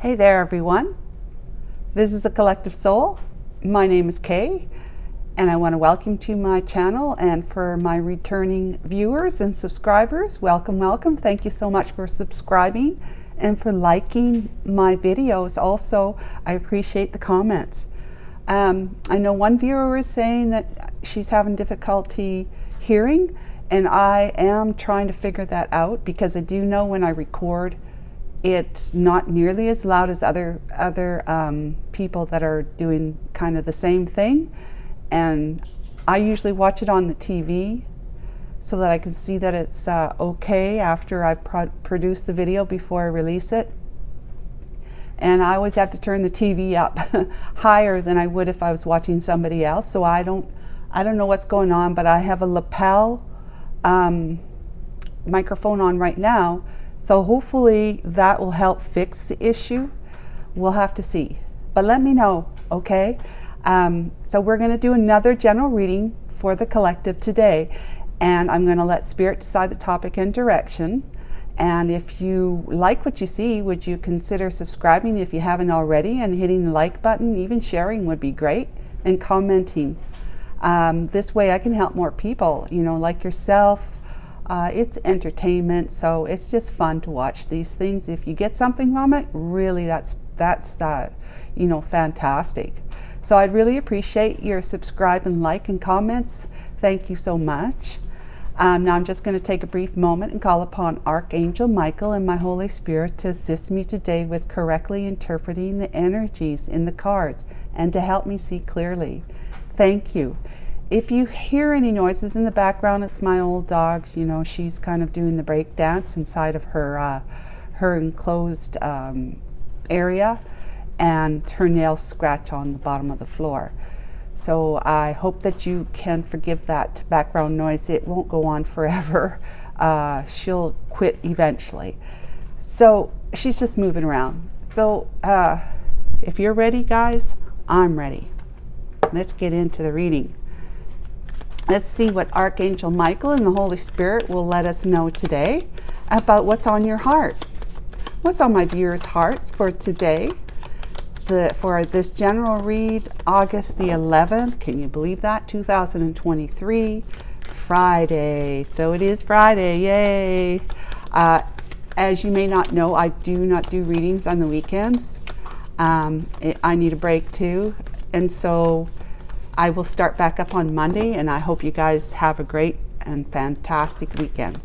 Hey there everyone, this is the Collective Soul. My name is Kay and I want to welcome you to my channel, and for my returning viewers and subscribers, welcome. Thank you so much for subscribing and for liking my videos. Also, I appreciate the comments. I know one viewer is saying that she's having difficulty hearing, and I am trying to figure that out because I do know when I record it's not nearly as loud as other people that are doing kind of the same thing, and I usually watch it on the TV so that I can see that it's okay after I've produced the video before I release it. And I always have to turn the TV up higher than I would if I was watching somebody else. So I don't know what's going on, but I have a lapel microphone on right now. So hopefully that will help fix the issue. We'll have to see, but let me know, okay? So we're going to do another general reading for the collective today, and I'm going to let Spirit decide the topic and direction. And if you like what you see, would you consider subscribing if you haven't already, and hitting the like button? Even sharing would be great, and commenting. This way I can help more people, you know, like yourself. It's entertainment, so it's just fun to watch these things. If you get something from it, really that's you know, fantastic. So I'd really appreciate your subscribe and like and comments. Thank you so much. Now I'm just going to take a brief moment and call upon Archangel Michael and my Holy Spirit to assist me today with correctly interpreting the energies in the cards and to help me see clearly. Thank you. If you hear any noises in the background, it's my old dog. You know, she's kind of doing the break dance inside of her enclosed area, and her nails scratch on the bottom of the floor. So I hope that you can forgive that background noise. It won't go on forever. She'll quit eventually. So she's just moving around. So if you're ready, guys, I'm ready. Let's get into the reading. Let's see what Archangel Michael and the Holy Spirit will let us know today about what's on your heart. What's on my viewers' hearts for today? For this general read, August the 11th, can you believe that? 2023, Friday. So it is Friday, yay! As you may not know, I do not do readings on the weekends. I need a break too, and so I will start back up on Monday, and I hope you guys have a great and fantastic weekend.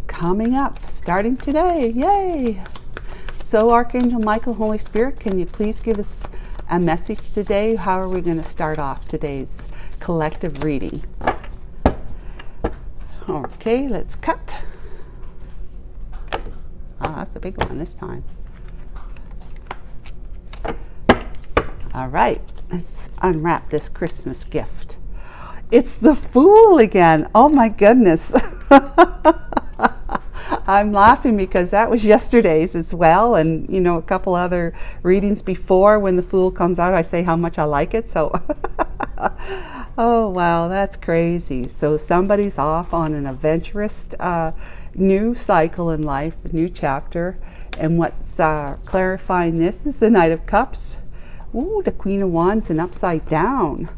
Coming up, starting today, yay! So Archangel Michael, Holy Spirit, can you please give us a message today? How are we going to start off today's collective reading? Okay, let's cut. That's a big one this time. All right, let's unwrap this Christmas gift. It's the Fool again. Oh my goodness. I'm laughing because that was yesterday's as well, and you know, a couple other readings before. When the Fool comes out, I say how much I like it. So oh wow, that's crazy. So somebody's off on an adventurous new cycle in life, a new chapter. And what's clarifying this is the Knight of Cups. Ooh, the Queen of Wands and upside down.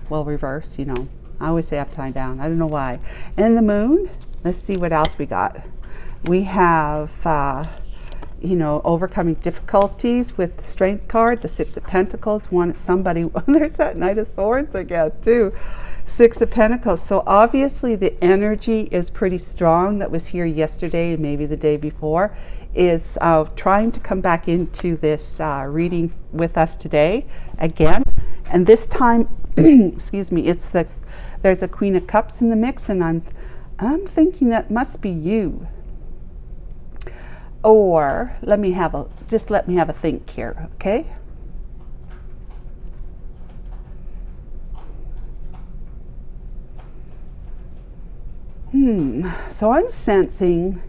Well, reverse, you know. I always say upside down. I don't know why. And the Moon. Let's see what else we got. We have, you know, overcoming difficulties with the Strength card, the Six of Pentacles. Somebody, there's that Knight of Swords again, too. Six of Pentacles. So obviously the energy is pretty strong that was here yesterday and maybe the day before, is trying to come back into this reading with us today again. And this time, excuse me, there's a Queen of Cups in the mix, and I'm thinking that must be you. Or let me have a think here, okay? So I'm sensing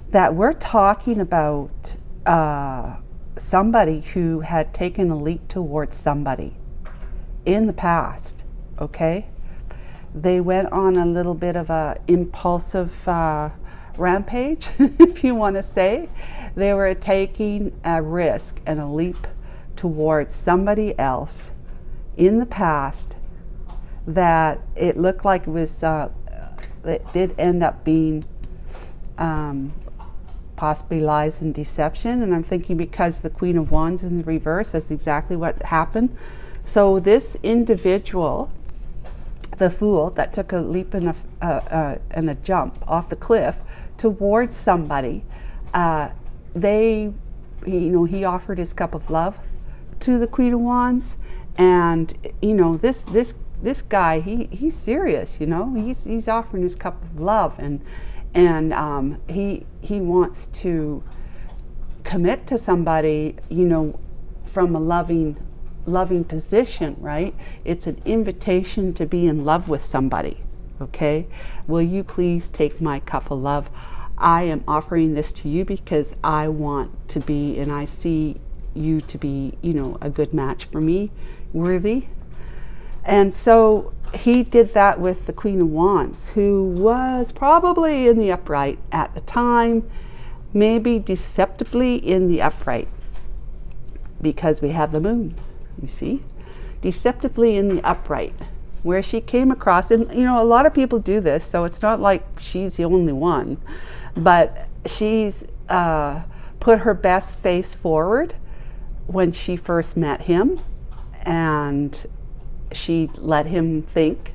that we're talking about somebody who had taken a leap towards somebody in the past, okay? They went on a little bit of a impulsive rampage, if you want to say. They were taking a risk and a leap towards somebody else in the past that it looked like it was, it did end up being possibly lies and deception. And I'm thinking because the Queen of Wands is in the reverse, that's exactly what happened. So this individual, the Fool, that took a leap and a jump off the cliff towards somebody, he offered his cup of love to the Queen of Wands, and this guy, he's serious. He's offering his cup of love, and he wants to commit to somebody, from a loving position, right? It's an invitation to be in love with somebody. Okay, will you please take my cup of love? I am offering this to you because I want to be, and I see you to be, a good match for me, worthy. And so he did that with the Queen of Wands, who was probably in the upright at the time, maybe deceptively in the upright, because we have the moon, you see, deceptively in the upright, where she came across, and a lot of people do this, so it's not like she's the only one, but she's put her best face forward when she first met him, and she let him think.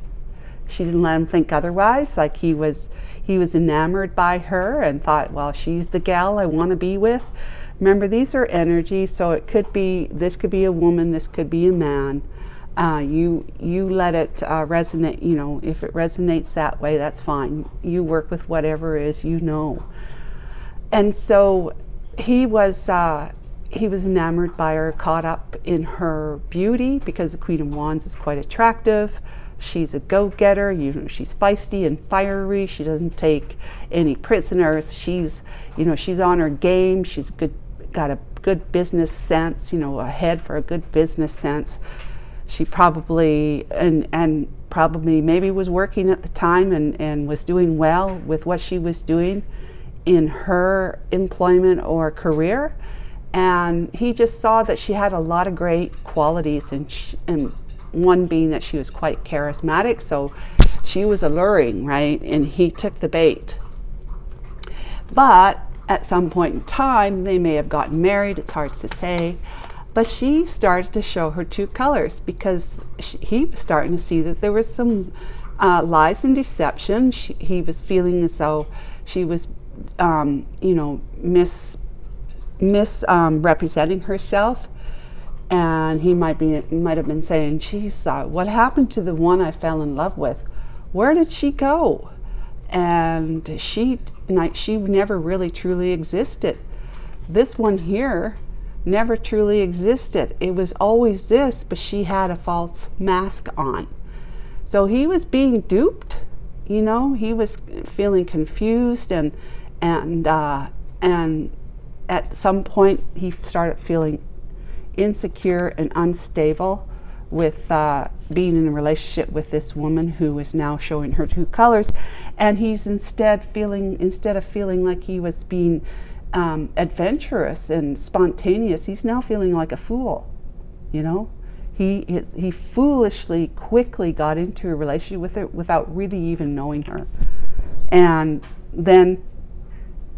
She didn't let him think otherwise. Like he was enamored by her and thought, well, she's the gal I want to be with. Remember, these are energies, so this could be a woman, this could be a man. You let it resonate. If it resonates that way, that's fine. You work with whatever it is And so he was enamored by her, caught up in her beauty, because the Queen of Wands is quite attractive. She's a go-getter. She's feisty and fiery. She doesn't take any prisoners. She's on her game. She's got a good business sense. A head for a good business sense. She probably and probably maybe was working at the time and was doing well with what she was doing in her employment or career. And he just saw that she had a lot of great qualities, and one being that she was quite charismatic, so she was alluring, right? And he took the bait. But at some point in time, they may have gotten married, it's hard to say, but she started to show her true colors, because he was starting to see that there was some lies and deception. He was feeling as though she was, misrepresenting herself, and he might have been saying, geez, what happened to the one I fell in love with? Where did she go? And she never really truly existed. This one here never truly existed. It was always this, but she had a false mask on. So he was being duped. He was feeling confused, and at some point he started feeling insecure and unstable with being in a relationship with this woman who is now showing her true colors, and he's instead of feeling like he was being adventurous and spontaneous, he's now feeling like a fool. He foolishly quickly got into a relationship with her without really even knowing her. And then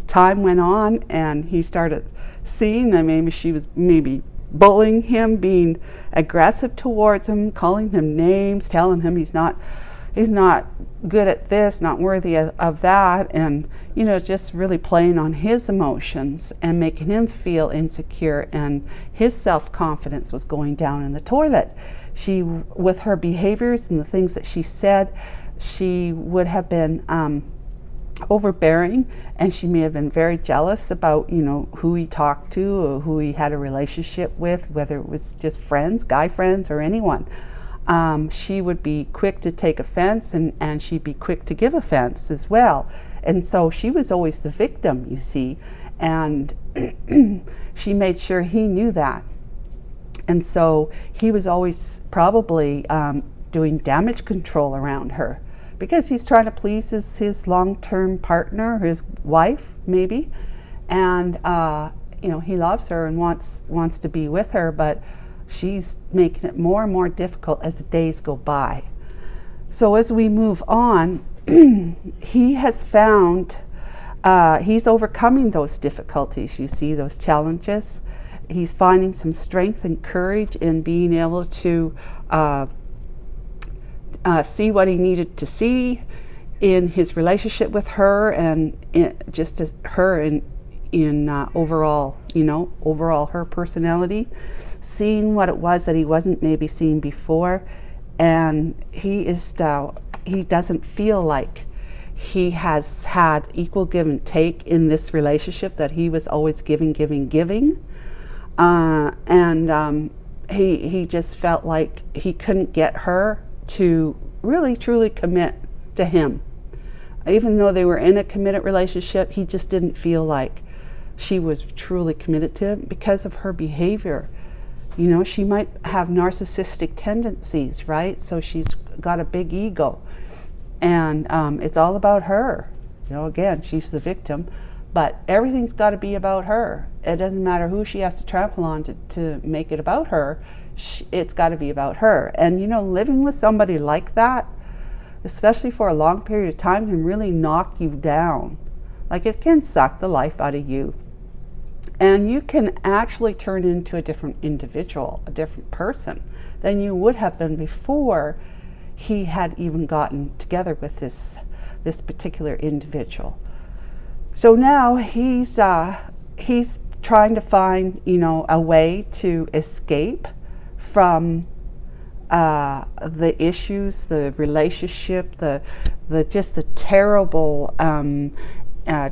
time went on, and he started seeing that maybe she was bullying him, being aggressive towards him, calling him names, telling him he's not good at this, not worthy of that, and just really playing on his emotions and making him feel insecure, and his self-confidence was going down in the toilet. She, with her behaviors and the things that she said, she would have been overbearing, and she may have been very jealous about who he talked to or who he had a relationship with, whether it was just friends, guy friends, or anyone. She would be quick to take offense, and she'd be quick to give offense as well. And so she was always the victim, you see, and she made sure he knew that. And so he was always probably doing damage control around her, because he's trying to please his long-term partner, his wife maybe, and he loves her and wants to be with her, but she's making it more and more difficult as the days go by. So as we move on, he has found he's overcoming those difficulties, you see, those challenges. He's finding some strength and courage in being able to see what he needed to see in his relationship with her, and just as her in overall her personality, seeing what it was that he wasn't maybe seeing before. And he doesn't feel like he has had equal give and take in this relationship, that he was always giving. He just felt like he couldn't get her to really truly commit to him. Even though they were in a committed relationship, he just didn't feel like she was truly committed to him because of her behavior. She might have narcissistic tendencies, right? So she's got a big ego, and it's all about her. Again, she's the victim, but everything's got to be about her. It doesn't matter who she has to trample on to make it about her. It's got to be about her. And living with somebody like that, especially for a long period of time, can really knock you down. Like, it can suck the life out of you. And you can actually turn into a different individual, a different person than you would have been before he had even gotten together with this particular individual. So now he's trying to find a way to escape from the issues, the relationship, the terrible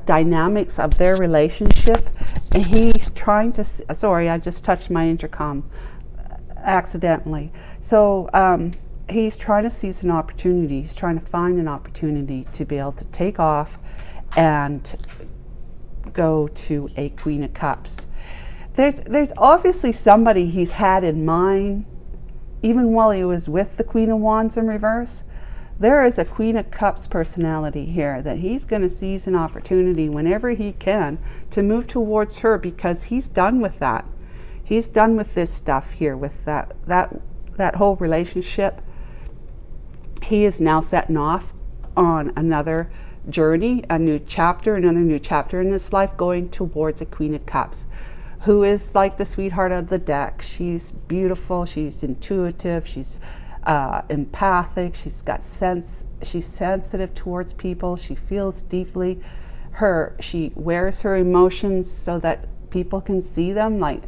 dynamics of their relationship. And he's trying to, sorry, I just touched my intercom accidentally. So he's trying to seize an opportunity. He's trying to find an opportunity to be able to take off and go to a Queen of Cups. There's obviously somebody he's had in mind, even while he was with the Queen of Wands in reverse. There is a Queen of Cups personality here that he's going to seize an opportunity whenever he can to move towards her, because he's done with that. He's done with this stuff here, with that whole relationship. He is now setting off on another journey, another new chapter in his life, going towards a Queen of Cups, who is like the sweetheart of the deck. She's beautiful, she's intuitive, she's empathic, she's got sense, she's sensitive towards people, she feels deeply. She wears her emotions so that people can see them. Like,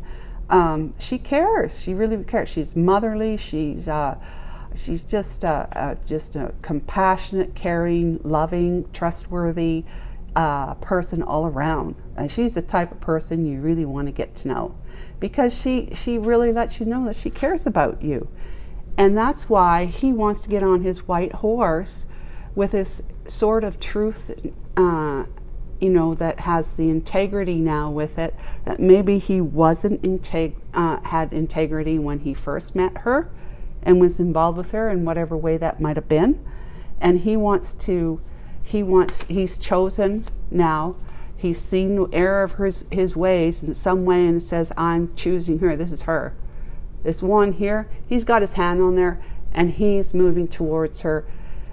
she cares, she really cares. She's motherly, she's just a compassionate, caring, loving, trustworthy person all around. And she's the type of person you really want to get to know, because she really lets you know that she cares about you. And that's why he wants to get on his white horse with this sort of truth, that has the integrity now with it, that maybe he wasn't had integrity when he first met her and was involved with her in whatever way that might have been. And he's chosen now. He's seen the error of his ways in some way, and says, I'm choosing her. This is her. This one here, he's got his hand on there, and he's moving towards her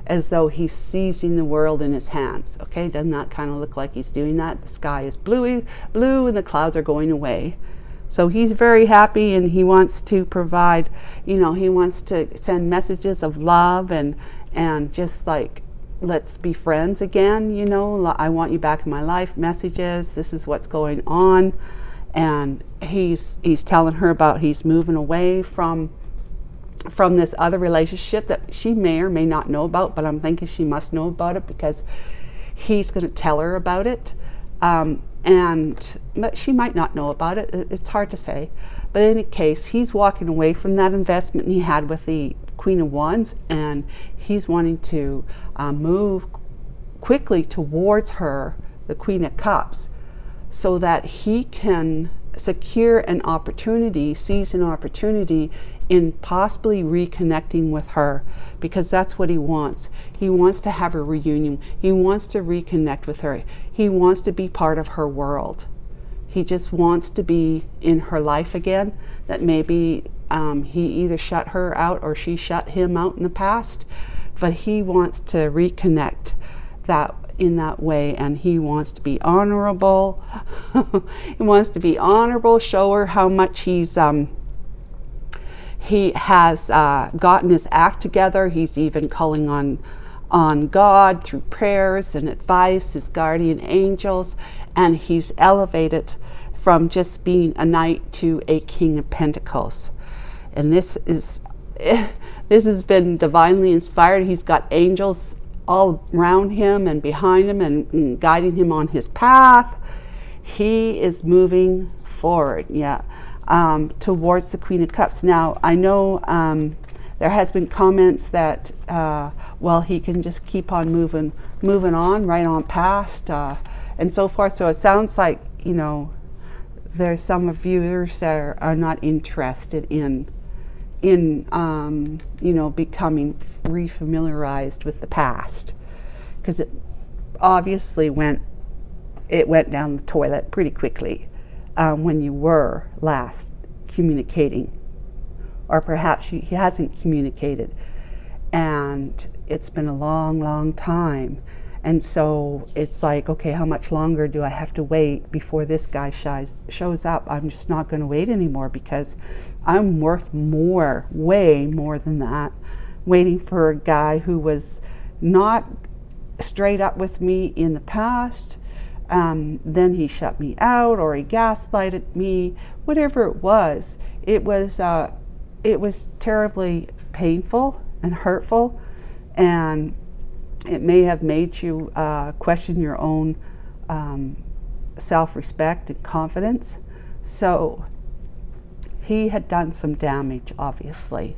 as though he's seizing the world in his hands. Okay, doesn't that kind of look like he's doing that? The sky is blue, and the clouds are going away. So he's very happy, and he wants to provide, he wants to send messages of love and just like, let's be friends again, I want you back in my life messages. This is what's going on. And he's telling her about he's moving away from this other relationship that she may or may not know about, but I'm thinking she must know about it, because he's going to tell her about it. But she might not know about it. It's hard to say. But in any case, he's walking away from that investment he had with the Queen of Wands, and he's wanting to move quickly towards her, the Queen of Cups, so that he can secure an opportunity, seize an opportunity in possibly reconnecting with her, because that's what he wants. He wants to have a reunion. He wants to reconnect with her. He wants to be part of her world. He just wants to be in her life again. That maybe he either shut her out or she shut him out in the past, but he wants to reconnect that in that way, and he wants to be honorable. He wants to be honorable, show her how much he has gotten his act together. He's even calling on God through prayers and advice, his guardian angels, and he's elevated from just being a knight to a king of pentacles. And this has been divinely inspired. He's got angels all around him and behind him and guiding him on his path. He is moving forward, towards the Queen of Cups. Now, I know there has been comments that, well, he can just keep on moving on, right on past, and so forth. So it sounds like, there's some viewers that are not interested in becoming refamiliarized with the past, because it obviously went down the toilet pretty quickly when you were last communicating, or perhaps he hasn't communicated, and it's been a long time. And so it's like, okay, how much longer do I have to wait before this guy shows up? I'm just not going to wait anymore, because I'm worth more, way more than that. Waiting for a guy who was not straight up with me in the past, then he shut me out, or he gaslighted me, whatever it was. It was terribly painful and hurtful, and it may have made you question your own self-respect and confidence. So he had done some damage, obviously,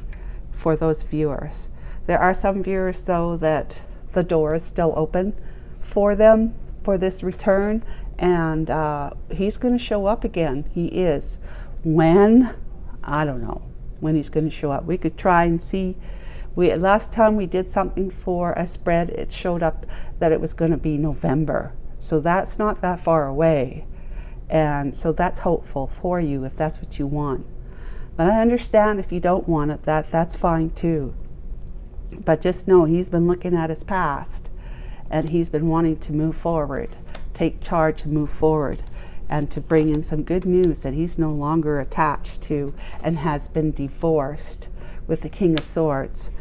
for those viewers. There are some viewers, though, that the door is still open for them for this return, and he's going to show up again. He is. When? I don't know when he's going to show up. We could try and see. Last time we did something for a spread, it showed up that it was going to be November. So that's not that far away. And so that's hopeful for you if that's what you want. But I understand if you don't want it, that's fine too. But just know he's been looking at his past, and he's been wanting to move forward, take charge and move forward, and to bring in some good news that he's no longer attached to and has been divorced with the King of Swords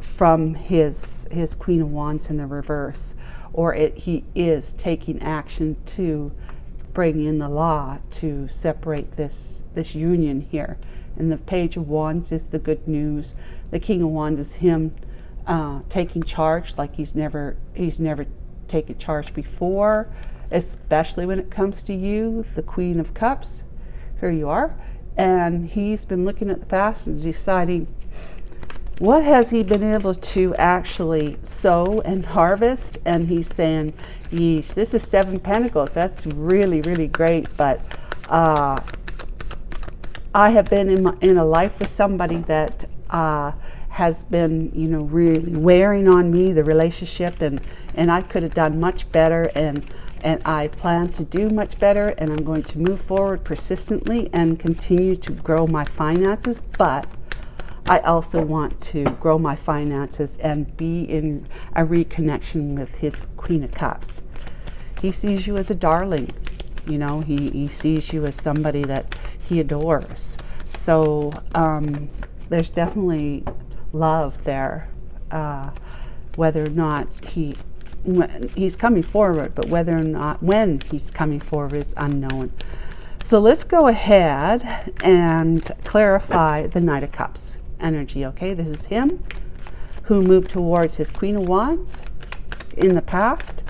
from his Queen of Wands in the reverse, or he is taking action to bring in the law to separate this union here. And the Page of Wands is the good news. The King of Wands is him taking charge like he's never taken charge before, especially when it comes to you, the Queen of Cups. Here you are. And he's been looking at the past and deciding what has he been able to actually sow and harvest. And he's saying, yes, this is 7 Pentacles. That's really, really great. But I have been in a life with somebody that has been, really wearing on me, the relationship, and I could have done much better, and I plan to do much better, and I'm going to move forward persistently and continue to grow my finances. But I also want to grow my finances and be in a reconnection with his Queen of Cups. He sees you as a darling, he sees you as somebody that he adores. So there's definitely love there, whether or not he's coming forward, but whether or not when he's coming forward is unknown. So let's go ahead and clarify the Knight of Cups energy. Okay, this is him who moved towards his Queen of Wands in the past,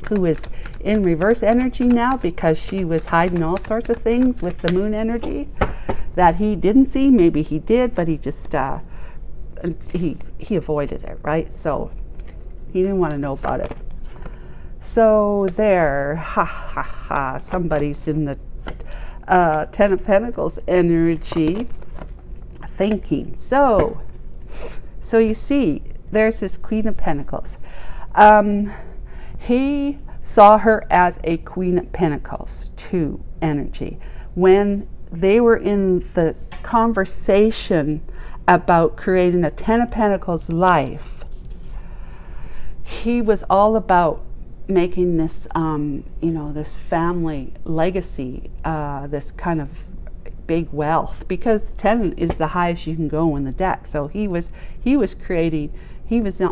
who is in reverse energy now because she was hiding all sorts of things with the moon energy that he didn't see. Maybe he did, but he just he avoided it, right? So he didn't want to know about it. So there, somebody's in the 10 of Pentacles energy. thinking. So you see, there's this Queen of Pentacles. He saw her as a Queen of Pentacles 2 energy. When they were in the conversation about creating a 10 of Pentacles life, he was all about making this, this family legacy, this kind of big wealth, because 10 is the highest you can go in the deck. So he was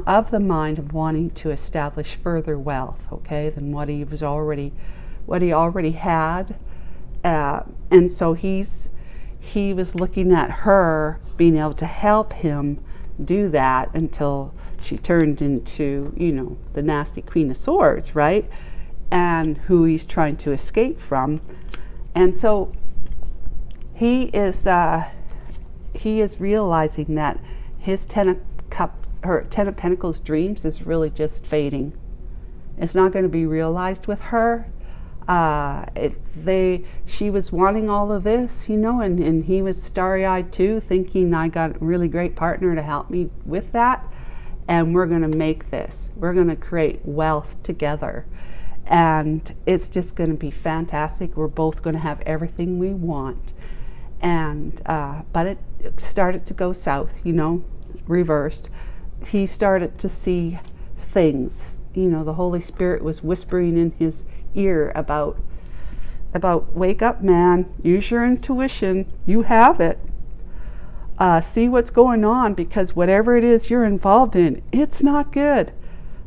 of the mind of wanting to establish further wealth, okay, than what he already had, and so he was looking at her being able to help him do that until she turned into, the nasty Queen of Swords, right? And who he's trying to escape from. And so he is realizing that his 10 of Cups, her 10 of Pentacles dreams is really just fading. It's not going to be realized with her. She was wanting all of this, and he was starry-eyed too, thinking, I got a really great partner to help me with that, and we're going to make this. We're going to create wealth together, and it's just going to be fantastic. We're both going to have everything we want. And but it started to go south, reversed. He started to see things, the Holy Spirit was whispering in his ear about wake up, man, use your intuition, you have it, see what's going on, because whatever it is you're involved in, it's not good.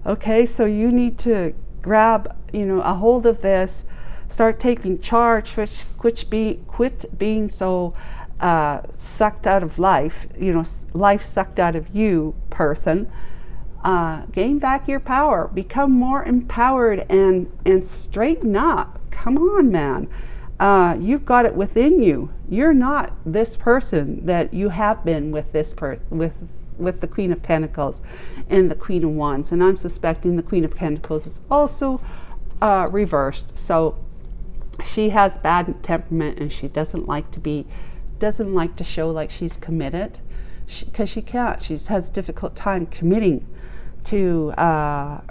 Okay, so you need to grab a hold of this, start taking charge, quit being so sucked out of life, life sucked out of you, person. Gain back your power, become more empowered, and straighten up. Come on, man. You've got it within you. You're not this person that you have been with this with the Queen of Pentacles and the Queen of Wands. And I'm suspecting the Queen of Pentacles is also reversed. So she has bad temperament, and she doesn't like to show like she's committed, because she can't. She has a difficult time committing to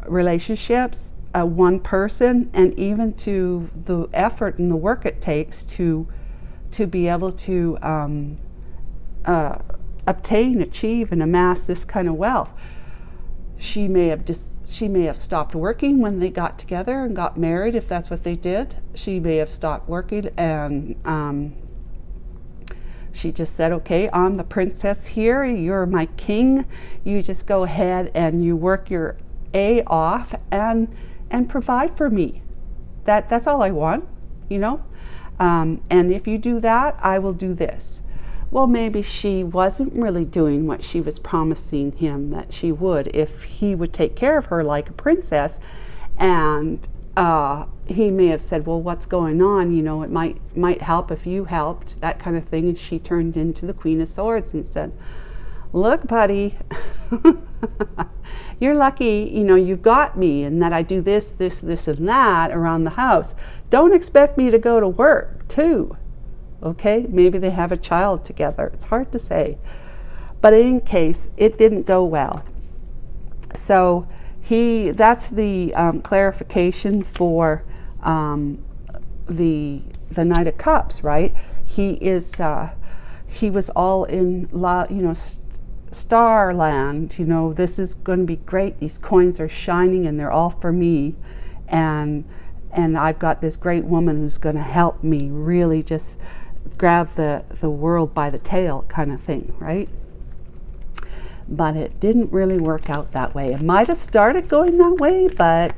relationships, one person, and even to the effort and the work it takes to be able to obtain, achieve, and amass this kind of wealth. She may have stopped working when they got together and got married, if that's what they did. She may have stopped working, and she just said, okay, I'm the princess here, you're my king, you just go ahead and you work your A off and provide for me. That's all I want, and if you do that, I will do this. Well, maybe she wasn't really doing what she was promising him that she would, if he would take care of her like a princess. And he may have said, well, what's going on? It might help if you helped, that kind of thing. And she turned into the Queen of Swords and said, look, buddy, you're lucky, you've got me, and that I do this, and that around the house. Don't expect me to go to work too. Okay, maybe they have a child together. It's hard to say. But in any case, it didn't go well. So that's the clarification for the Knight of Cups, right? He was all in Starland. This is going to be great. These coins are shining, and they're all for me, and I've got this great woman who's going to help me really just grab the world by the tail, kind of thing, right? But it didn't really work out that way. It might have started going that way, but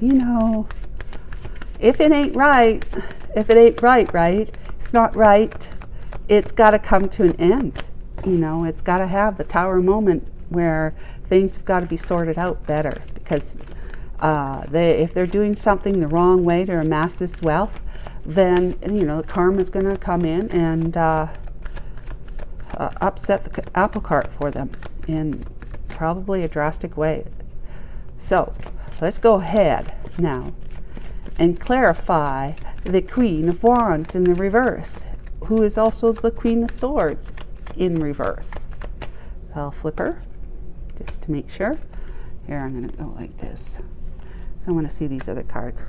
if it ain't right, right, it's not right. It's got to come to an end. It's got to have the tower moment where things have got to be sorted out better, because if they're doing something the wrong way to amass this wealth, then the karma's going to come in and upset the apple cart for them in probably a drastic way. So let's go ahead now and clarify the Queen of Wands in the reverse, who is also the Queen of Swords in reverse. I'll flip her just to make sure. Here, I'm going to go like this. So I want to see these other cards.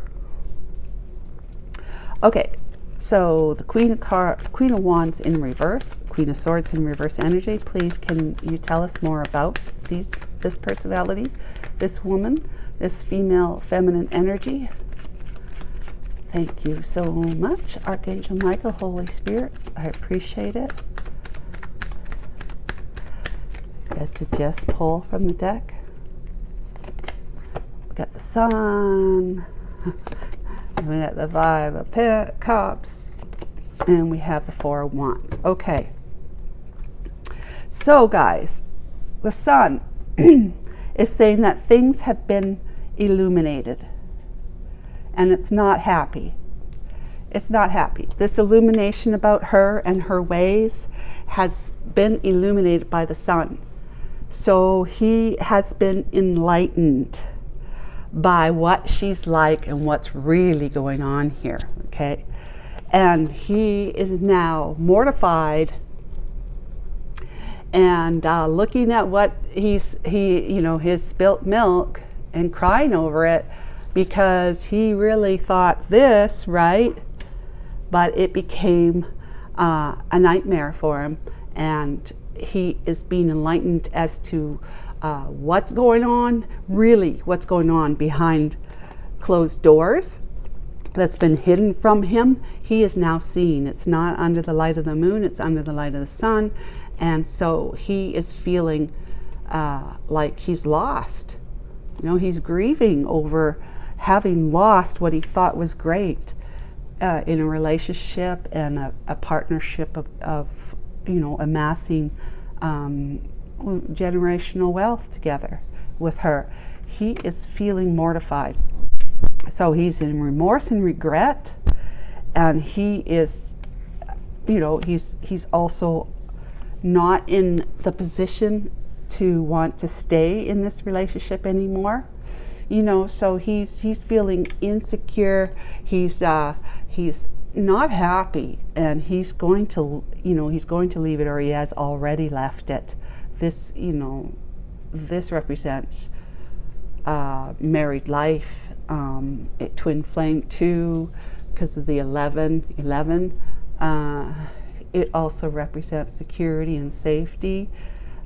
Okay, so the Queen of Wands in reverse, Queen of Swords in reverse energy. Please, can you tell us more about this personality, this woman, this female feminine energy? Thank you so much, Archangel Michael, Holy Spirit. I appreciate it. Said to just pull from the deck. We got the Sun. We got the Five of Cups. And we have the Four of Wands. Okay. So, guys, the Sun is saying that things have been illuminated. And it's not happy. It's not happy. This illumination about her and her ways has been illuminated by the Sun. So he has been enlightened by what she's like and what's really going on here, okay? And he is now mortified and looking at what his spilt milk and crying over it, because he really thought this, right? But it became a nightmare for him, and he is being enlightened as to what's going on, really what's going on behind closed doors that's been hidden from him. He is now seeing. It's not under the light of the moon, it's under the light of the sun. And so he is feeling like he's lost. He's grieving over having lost what he thought was great in a relationship and a partnership of amassing generational wealth together with her. He is feeling mortified. So he's in remorse and regret, and he is, he's also not in the position to want to stay in this relationship anymore. So he's feeling insecure. He's not happy, and he's going to leave it, or he has already left it. This represents married life, twin flame 2, because of the 11. It also represents security and safety.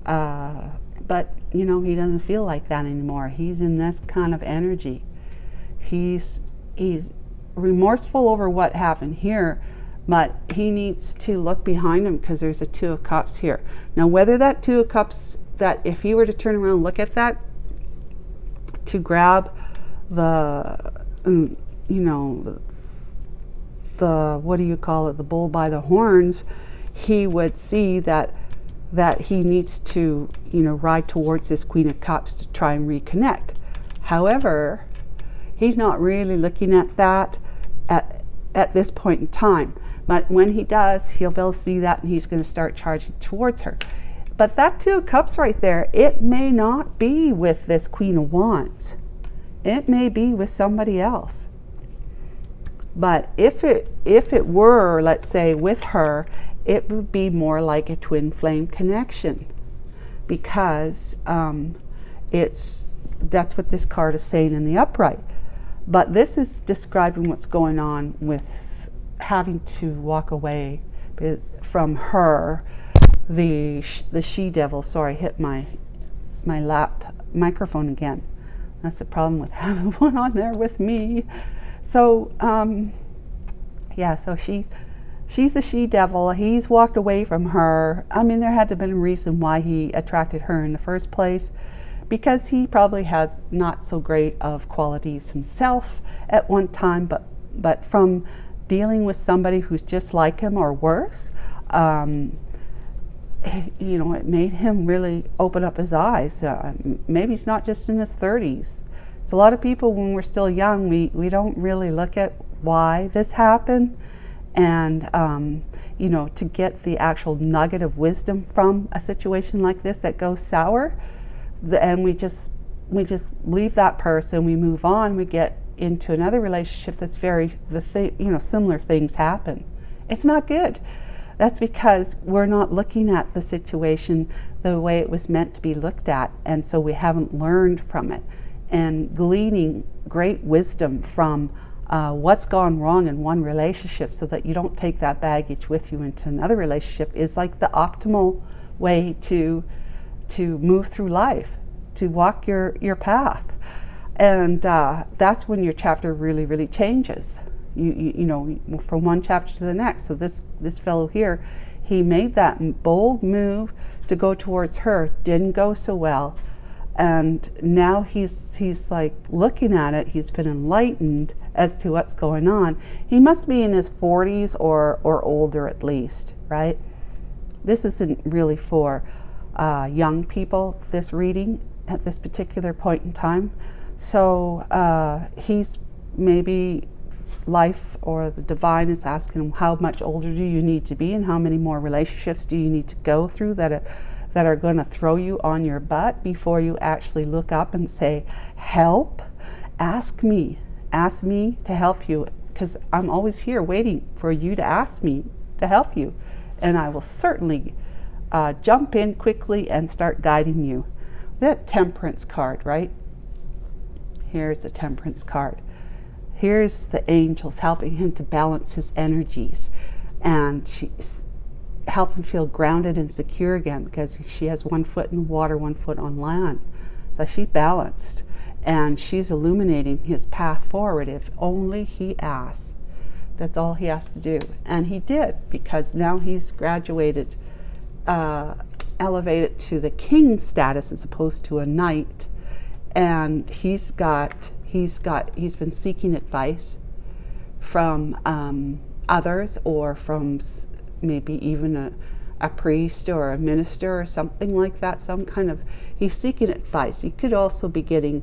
But he doesn't feel like that anymore. He's in this kind of energy. He's remorseful over what happened here, but he needs to look behind him, because there's a Two of Cups here. Now, whether that Two of Cups, that if he were to turn around and look at that, to grab the what do you call it, the bull by the horns, he would see that he needs to ride towards this Queen of Cups to try and reconnect. However, he's not really looking at that at this point in time. But when he does, he'll be able to see that, and he's going to start charging towards her. But that Two of Cups right there, it may not be with this Queen of Wands. It may be with somebody else. But if it were, let's say, with her, it would be more like a twin flame connection, because that's what this card is saying in the upright. But this is describing what's going on with having to walk away from her, the she-devil. Sorry, I hit my lap microphone again. That's the problem with having one on there with me. So so she's a she-devil. He's walked away from her. I mean, there had to have been a reason why he attracted her in the first place, because he probably has not so great of qualities himself at one time, but from dealing with somebody who's just like him or worse, it made him really open up his eyes. Maybe he's not just in his 30s. So a lot of people, when we're still young, we don't really look at why this happened, and to get the actual nugget of wisdom from a situation like this that goes sour, and we just leave that person, we move on, we get into another relationship that's similar things happen. It's not good. That's because we're not looking at the situation the way it was meant to be looked at, and so we haven't learned from it. And gleaning great wisdom from what's gone wrong in one relationship so that you don't take that baggage with you into another relationship is like the optimal way to move through life, to walk your path. And that's when your chapter really, really changes. You know, from one chapter to the next. So this fellow here, he made that bold move to go towards her, didn't go so well, and now he's like looking at it. He's been enlightened as to what's going on. He must be in his 40s or older at least, right? This isn't really for young people, this reading at this particular point in time. So he's maybe, life or the divine is asking him, how much older do you need to be, and how many more relationships do you need to go through that are going to throw you on your butt before you actually look up and say, help, ask me to help you, because I'm always here waiting for you to ask me to help you, and I will certainly jump in quickly and start guiding you. That Temperance card, right? Here's the Temperance card. Here's the angels helping him to balance his energies, and she's help him feel grounded and secure again, because she has 1 foot in the water, 1 foot on land. So she's balanced, and she's illuminating his path forward if only he asks. That's all he has to do. And he did, because now he's graduated, elevated to the king status as opposed to a knight. And he's been seeking advice from others, or from maybe even a priest or a minister or something like that. He's seeking advice. He could also be getting,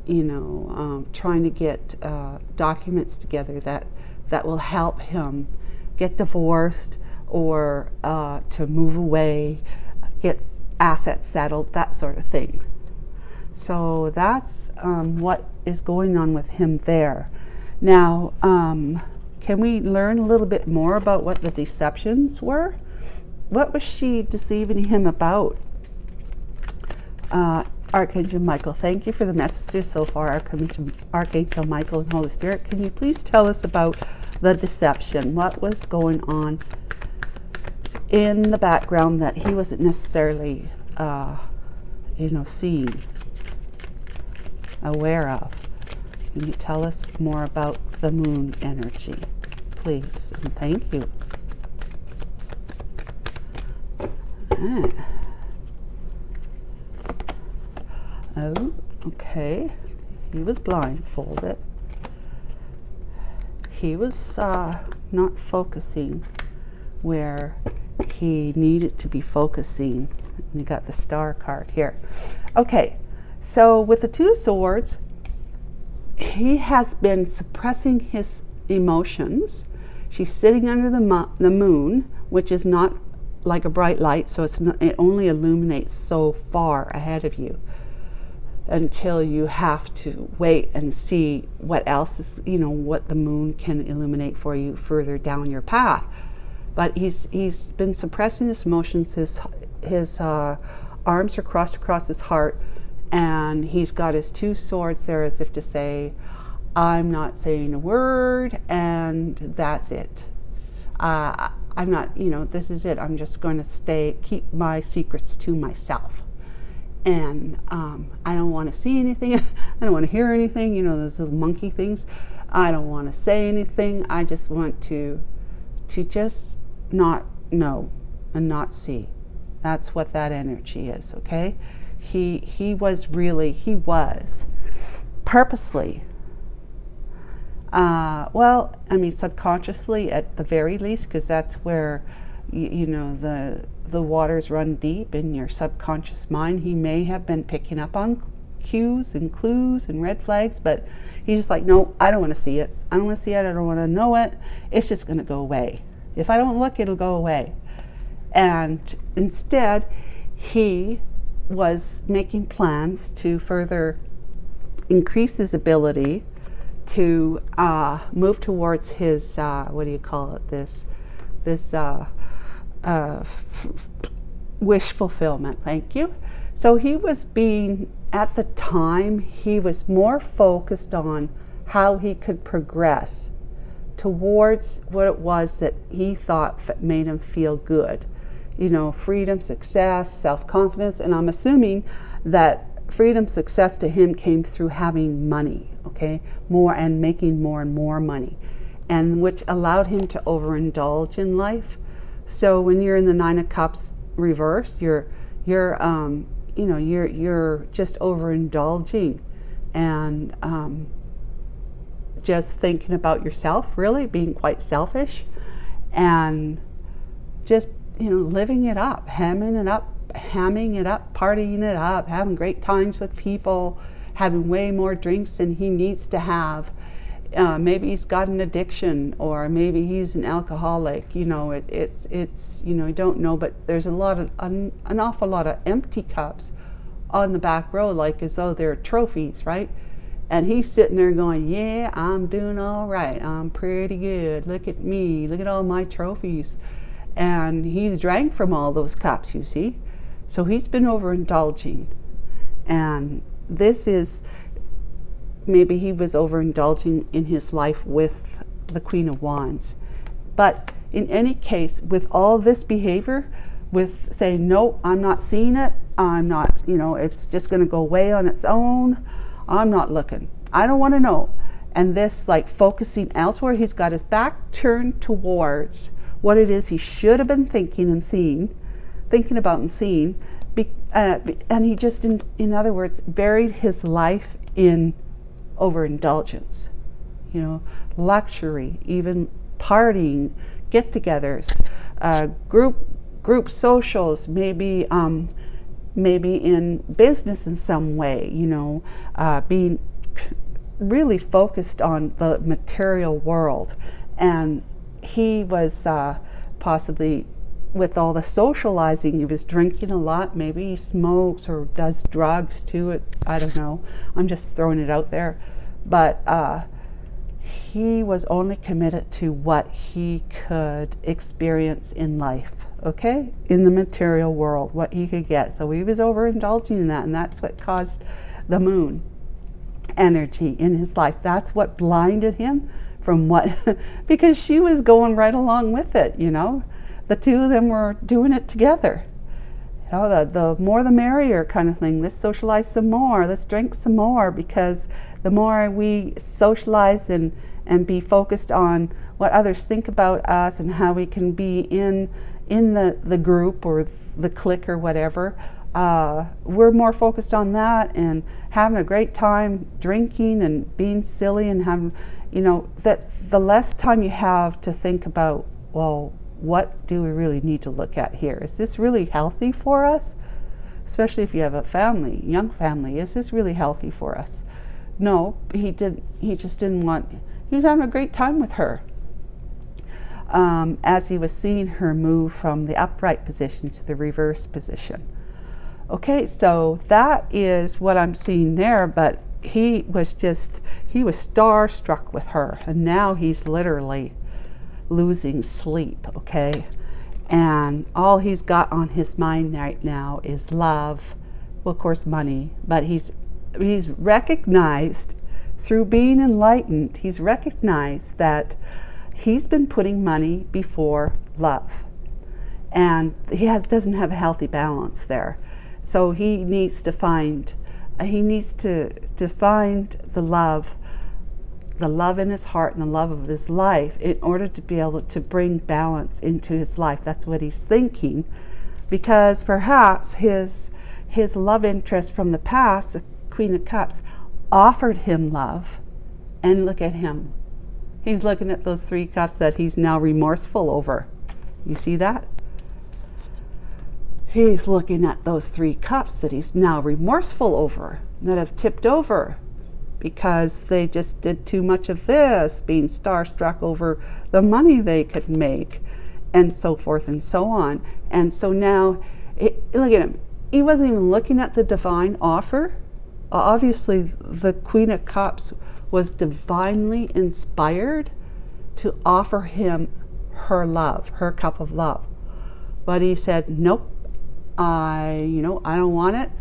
trying to get documents together that will help him get divorced, or to move away, get assets settled, that sort of thing. So that's what is going on with him there. Now, can we learn a little bit more about what the deceptions were? What was she deceiving him about? Archangel Michael, thank you for the messages so far, Archangel Michael and Holy Spirit. Can you please tell us about the deception? What was going on in the background that he wasn't necessarily, seeing, aware of? Can you tell us more about the moon energy, please? And thank you. Oh, okay. He was blindfolded. He was not focusing where he needed to be focusing. You got the star card here. Okay, so with the Two Swords, he has been suppressing his emotions. She's sitting under the moon, which is not like a bright light, so it only illuminates so far ahead of you, until you have to wait and see what else is, what the moon can illuminate for you further down your path. But he's been suppressing his emotions. His arms are crossed across his heart, and he's got his two swords there as if to say, I'm not saying a word, and that's it. I'm not, this is it. I'm just going to keep my secrets to myself. And I don't want to see anything. I don't want to hear anything. Those little monkey things. I don't want to say anything. I just want to just not know and not see. That's what that energy is, okay? He was purposely, subconsciously at the very least, because that's where, the waters run deep in your subconscious mind. He may have been picking up on cues and clues and red flags, but he's just like, no, I don't want to see it. I don't want to see it. I don't want to know it. It's just going to go away. If I don't look, it'll go away. And instead, he was making plans to further increase his ability to move towards his, this wish fulfillment. Thank you. So he was being, at the time, he was more focused on how he could progress towards what it was that he thought made him feel good. You know, freedom, success, self-confidence. And I'm assuming that freedom, success to him came through having money, okay? More and making more and more money. And which allowed him to overindulge in life. So when you're in the Nine of Cups reversed, you're just overindulging and just thinking about yourself, really being quite selfish, and just living it up, hamming it up, partying it up, having great times with people, having way more drinks than he needs to have. Maybe he's got an addiction, or maybe he's an alcoholic. You don't know, but there's an awful lot of empty cups on the back row, like as though they're trophies, right? And he's sitting there going, yeah, I'm doing all right. I'm pretty good. Look at me. Look at all my trophies. And he's drank from all those cups, you see. So he's been overindulging. And this is, maybe he was overindulging in his life with the Queen of Wands. But in any case, with all this behavior, with saying, no, I'm not seeing it, I'm not, it's just going to go away on its own, I'm not looking, I don't want to know. And this, like, focusing elsewhere, he's got his back turned towards what it is he should have been thinking about and seeing, and he just, in other words, buried his life in overindulgence, luxury, even partying, get-togethers, group socials, maybe in business in some way, being really focused on the material world. And he was possibly, with all the socializing, he was drinking a lot. Maybe he smokes or does drugs too. I don't know. I'm just throwing it out there. But he was only committed to what he could experience in life, okay? In the material world, what he could get. So he was overindulging in that, and that's what caused the moon energy in his life. That's what blinded him from what, because she was going right along with it, The two of them were doing it together. The more the merrier kind of thing. Let's socialize some more. Let's drink some more, because the more we socialize and be focused on what others think about us and how we can be in the group or the clique or whatever, we're more focused on that and having a great time drinking and being silly and having, that the less time you have to think about, well, what do we really need to look at here? Is this really healthy for us? Especially if you have a family, young family, is this really healthy for us? No, he just didn't want, he was having a great time with her. As he was seeing her move from the upright position to the reverse position. Okay, so that is what I'm seeing there, but he was starstruck with her, and now he's literally losing sleep, okay? And all he's got on his mind right now is love, well, of course, money, but he's recognized through being enlightened, he's recognized that he's been putting money before love, and he doesn't have a healthy balance there. So he needs to find the love in his heart and the love of his life in order to be able to bring balance into his life. That's what he's thinking, because perhaps his love interest from the past, the Queen of Cups, offered him love, and look at him. He's looking at those 3 cups that he's now remorseful over. You see that? He's looking at those 3 cups that he's now remorseful over, that have tipped over because they just did too much of this, being starstruck over the money they could make, and so forth and so on. And so now, look at him. He wasn't even looking at the divine offer. Obviously, the Queen of Cups was divinely inspired to offer him her love, her cup of love. But he said, nope, I don't want it.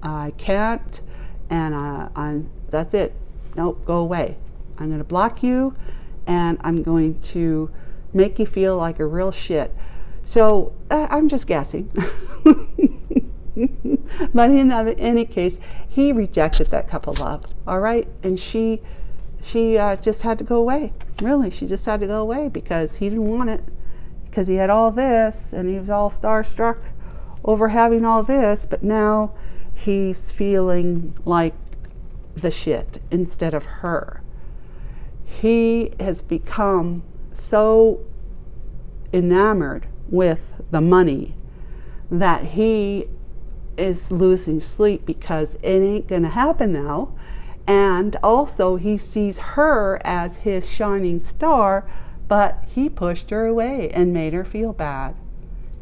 I can't. And that's it. Nope, go away. I'm going to block you, and I'm going to make you feel like a real shit. So I'm just guessing. But in any case, he rejected that couple love. All right. And she just had to go away. Really, she just had to go away because he didn't want it. Because he had all this and he was all starstruck over having all this. But now he's feeling like the shit instead of her. He has become so enamored with the money that he is losing sleep because it ain't gonna happen now. And also he sees her as his shining star, but he pushed her away and made her feel bad.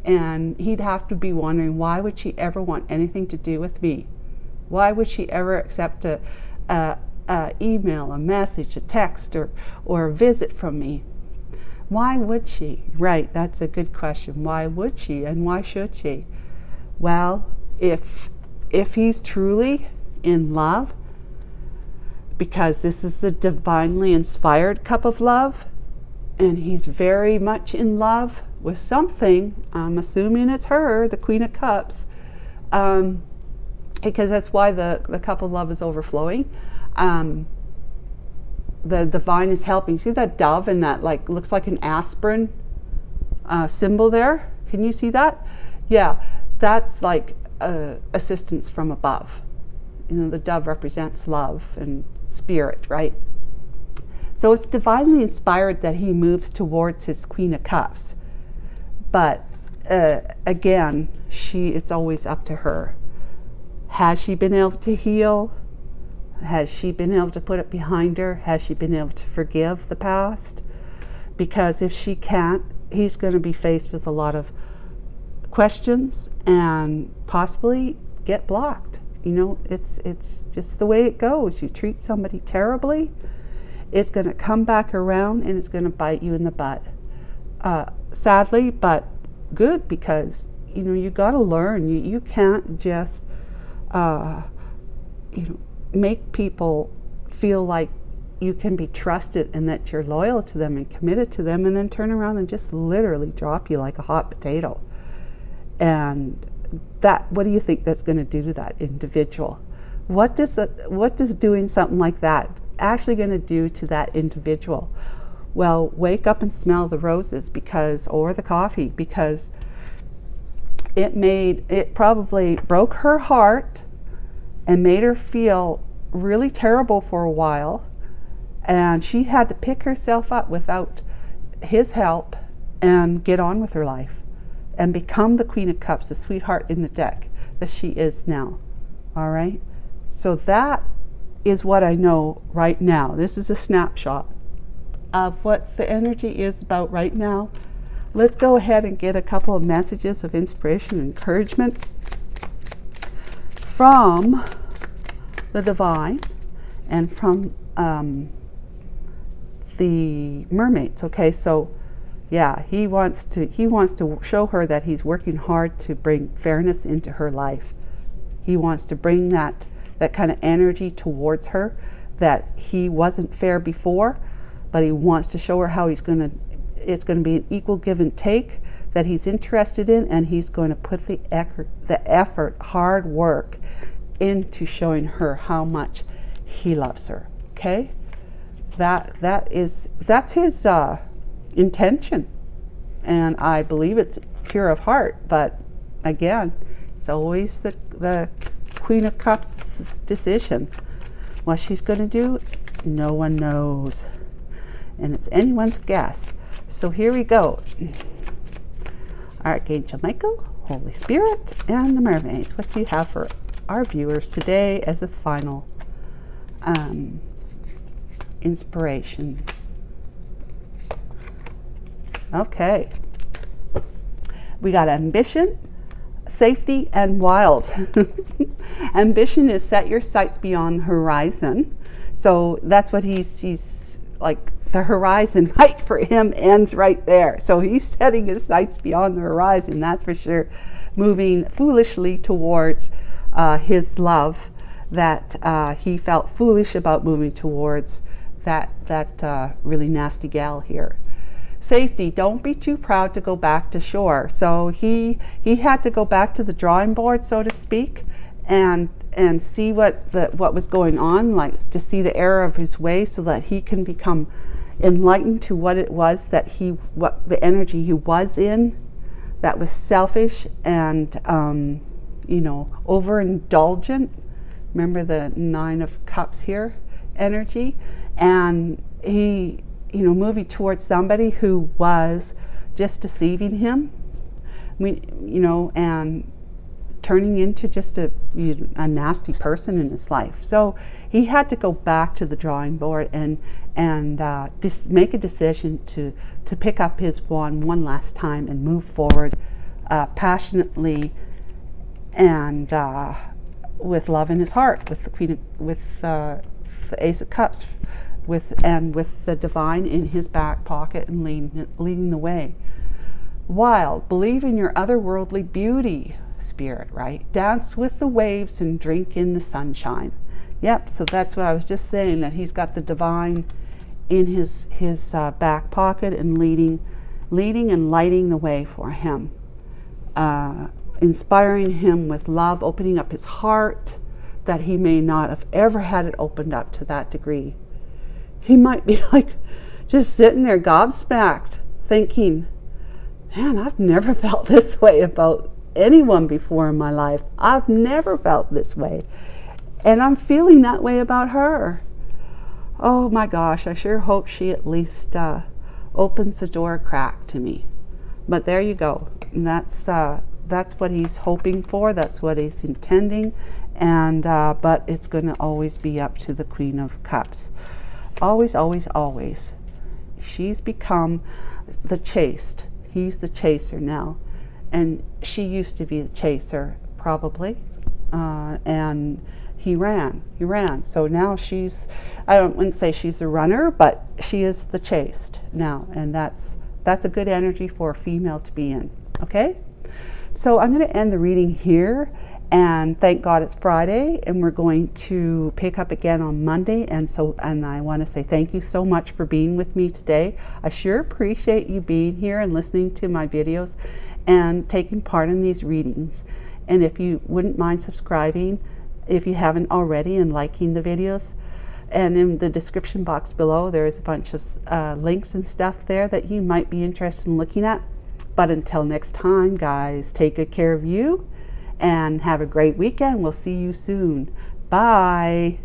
And he'd have to be wondering, why would she ever want anything to do with me? Why would she ever accept a email, a message, a text, or a visit from me? Why would she? Right, that's a good question. Why would she, and why should she? Well, if he's truly in love, because this is a divinely inspired cup of love, and he's very much in love with something, I'm assuming it's her, the Queen of Cups, because that's why the cup of love is overflowing. The divine is helping. See that dove and that looks like an aspirin symbol there? Can you see that? Yeah, that's like assistance from above. The dove represents love and spirit, right? So it's divinely inspired that he moves towards his Queen of Cups. But again, it's always up to her. Has she been able to heal? Has she been able to put it behind her? Has she been able to forgive the past? Because if she can't, he's going to be faced with a lot of questions and possibly get blocked. It's just the way it goes. You treat somebody terribly, it's going to come back around and it's going to bite you in the butt. Sadly, but good, because you got to learn. You can't just make people feel like you can be trusted and that you're loyal to them and committed to them, and then turn around and just literally drop you like a hot potato. And what do you think that's going to do to that individual? What does doing something like that actually going to do to that individual? Well, wake up and smell the roses, or the coffee, because it probably broke her heart and made her feel really terrible for a while, and she had to pick herself up without his help and get on with her life and become the Queen of Cups, the sweetheart in the deck that she is now. All right? So that is what I know right now. This is a snapshot of what the energy is about right now. Let's go ahead and get a couple of messages of inspiration and encouragement from the divine and from the mermaids. Okay, so yeah, he wants to show her that he's working hard to bring fairness into her life. He wants to bring that kind of energy towards her, that he wasn't fair before, but he wants to show her how it's going to be an equal give and take that he's interested in, and he's going to put the effort, hard work into showing her how much he loves her. Okay? That's his intention, and I believe it's pure of heart. But again, it's always the Queen of Cups' decision. What she's going to do, no one knows, and it's anyone's guess. So here we go. Archangel Michael, Holy Spirit, and the mermaids. What do you have for our viewers today as a final inspiration? Okay. We got ambition, safety, and wild. Ambition is set your sights beyond the horizon. So that's what he's like the horizon right for him ends right there. So he's setting his sights beyond the horizon, that's for sure, moving foolishly towards his love that he felt foolish about moving towards that really nasty gal here. Safety, don't be too proud to go back to shore. So he had to go back to the drawing board, so to speak, and see what was going on, like to see the error of his ways, so that he can become enlightened to what it was what the energy he was in, that was selfish and overindulgent. Remember the 9 of Cups here energy, and he moving towards somebody who was just deceiving him, and turning into just a nasty person in his life. So he had to go back to the drawing board and make a decision to pick up his wand one last time and move forward passionately and with love in his heart, with the Queen with the Ace of Cups, with the divine in his back pocket and leading the way. Wild, believe in your otherworldly beauty, Spirit, right? Dance with the waves and drink in the sunshine. Yep, so that's what I was just saying, that he's got the divine in his back pocket and leading and lighting the way for him, inspiring him with love, opening up his heart that he may not have ever had it opened up to that degree. He might be like just sitting there gobsmacked thinking, man, I've never felt this way about anyone before in my life. I've never felt this way, and I'm feeling that way about her. Oh my gosh, I sure hope she at least opens the door a crack to me. But there you go. And that's what he's hoping for. That's what he's intending. And but it's going to always be up to the Queen of Cups. Always, always, always. She's become the chased. He's the chaser now. And she used to be the chaser, probably. And he ran. So now I wouldn't say she's a runner, but she is the chased now. And that's a good energy for a female to be in. Okay? So I'm going to end the reading here. And thank God it's Friday, and we're going to pick up again on Monday. And I want to say thank you so much for being with me today. I sure appreciate you being here and listening to my videos and taking part in these readings. And if you wouldn't mind subscribing, if you haven't already, and liking the videos. And in the description box below, there's a bunch of links and stuff there that you might be interested in looking at. But until next time, guys, take good care of you and have a great weekend. We'll see you soon. Bye.